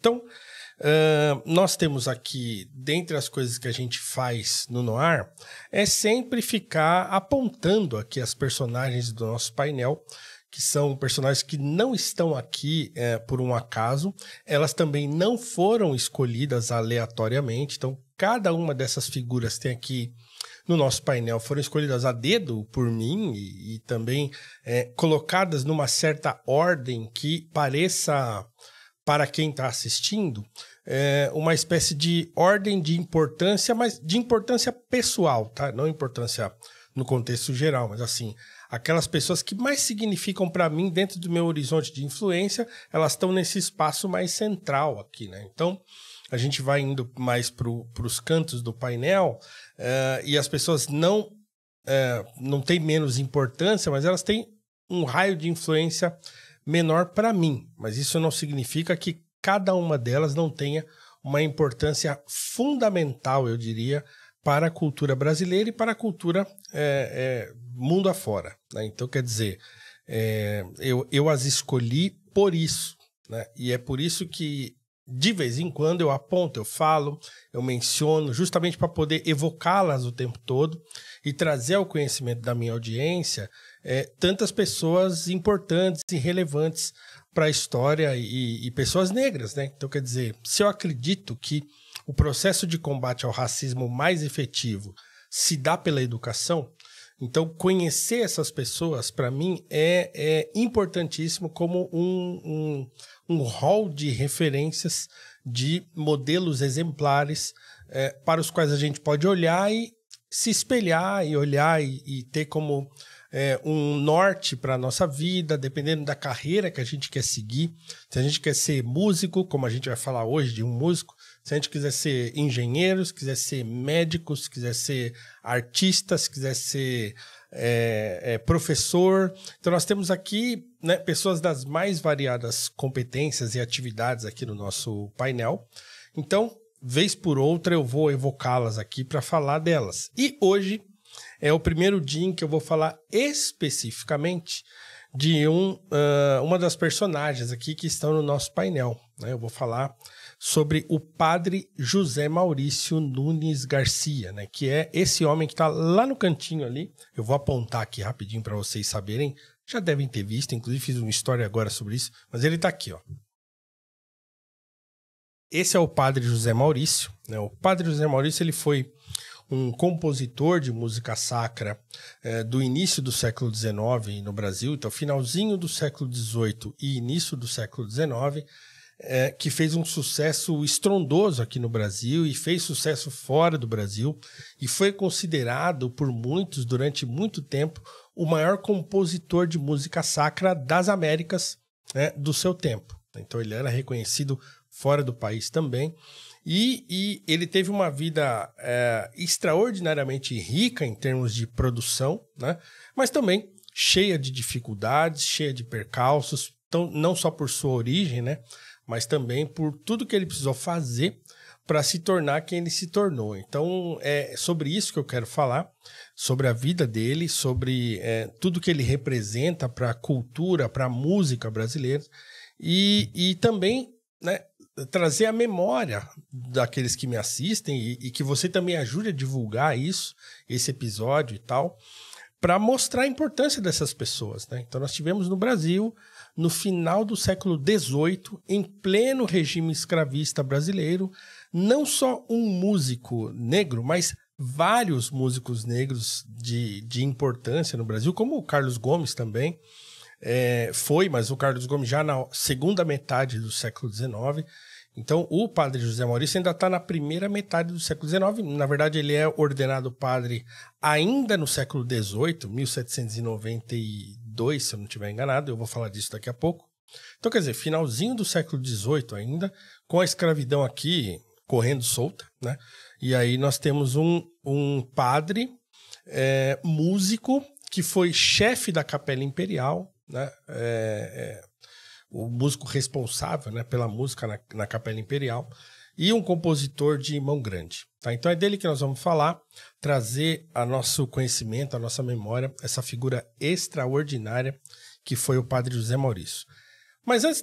Então, nós temos aqui, dentre as coisas que a gente faz no Noir, é sempre ficar apontando aqui as personagens do nosso painel, que são personagens que não estão aqui por um acaso, elas também não foram escolhidas aleatoriamente, então cada uma dessas figuras tem aqui no nosso painel, foram escolhidas a dedo por mim e também colocadas numa certa ordem que pareça, para quem está assistindo, uma espécie de ordem de importância, mas de importância pessoal, tá? Não importância no contexto geral, mas assim, aquelas pessoas que mais significam para mim dentro do meu horizonte de influência, elas estão nesse espaço mais central aqui, né? Então, a gente vai indo mais para os cantos do painel e as pessoas não têm menos importância, mas elas têm um raio de influência menor para mim. Mas isso não significa que cada uma delas não tenha uma importância fundamental, eu diria, para a cultura brasileira e para a cultura mundo afora, né? Então, quer dizer, eu as escolhi por isso, né? E é por isso que, de vez em quando, eu aponto, eu falo, eu menciono, justamente para poder evocá-las o tempo todo e trazer ao conhecimento da minha audiência tantas pessoas importantes e relevantes para a história e pessoas negras, né? Então, quer dizer, se eu acredito que o processo de combate ao racismo mais efetivo se dá pela educação, então conhecer essas pessoas, para mim, é importantíssimo como um hall de referências, de modelos exemplares para os quais a gente pode olhar e se espelhar e olhar e ter como um norte para a nossa vida, dependendo da carreira que a gente quer seguir. Se a gente quer ser músico, como a gente vai falar hoje de um músico, se a gente quiser ser engenheiro, se quiser ser médico, se quiser ser artista, se quiser ser professor. Então nós temos aqui, né, pessoas das mais variadas competências e atividades aqui no nosso painel. Então, vez por outra, eu vou evocá-las aqui para falar delas. E hoje é o primeiro dia em que eu vou falar especificamente de uma das personagens aqui que estão no nosso painel, né? Eu vou falar sobre o padre José Maurício Nunes Garcia, né? Que é esse homem que está lá no cantinho ali. Eu vou apontar aqui rapidinho para vocês saberem. Já devem ter visto, inclusive fiz uma história agora sobre isso, mas ele está aqui, ó. Esse é o padre José Maurício, né? O padre José Maurício, ele foi um compositor de música sacra do início do século XIX no Brasil, então finalzinho do século XVIII e início do século XIX, que fez um sucesso estrondoso aqui no Brasil e fez sucesso fora do Brasil e foi considerado por muitos, durante muito tempo, o maior compositor de música sacra das Américas, né, do seu tempo. Então ele era reconhecido fora do país também. E ele teve uma vida extraordinariamente rica em termos de produção, né? Mas também cheia de dificuldades, cheia de percalços, então, não só por sua origem, né? Mas também por tudo que ele precisou fazer para se tornar quem ele se tornou. Então, é sobre isso que eu quero falar, sobre a vida dele, sobre tudo que ele representa para a cultura, para a música brasileira e também, né, trazer a memória daqueles que me assistem e que você também ajude a divulgar isso, esse episódio e tal, para mostrar a importância dessas pessoas, né? Então nós tivemos no Brasil, no final do século XVIII, em pleno regime escravista brasileiro, não só um músico negro, mas vários músicos negros de importância no Brasil, como o Carlos Gomes também, mas o Carlos Gomes já na segunda metade do século XIX. Então, o padre José Maurício ainda está na primeira metade do século XIX. Na verdade, ele é ordenado padre ainda no século XVIII, 1792, se eu não estiver enganado. Eu vou falar disso daqui a pouco. Então, quer dizer, finalzinho do século XVIII ainda, com a escravidão aqui correndo solta, né? E aí nós temos um padre músico que foi chefe da Capela Imperial, né? O músico responsável, né, pela música na Capela Imperial, e um compositor de mão grande. Tá? Então é dele que nós vamos falar, trazer a nosso conhecimento, a nossa memória, essa figura extraordinária que foi o padre José Maurício. Mas antes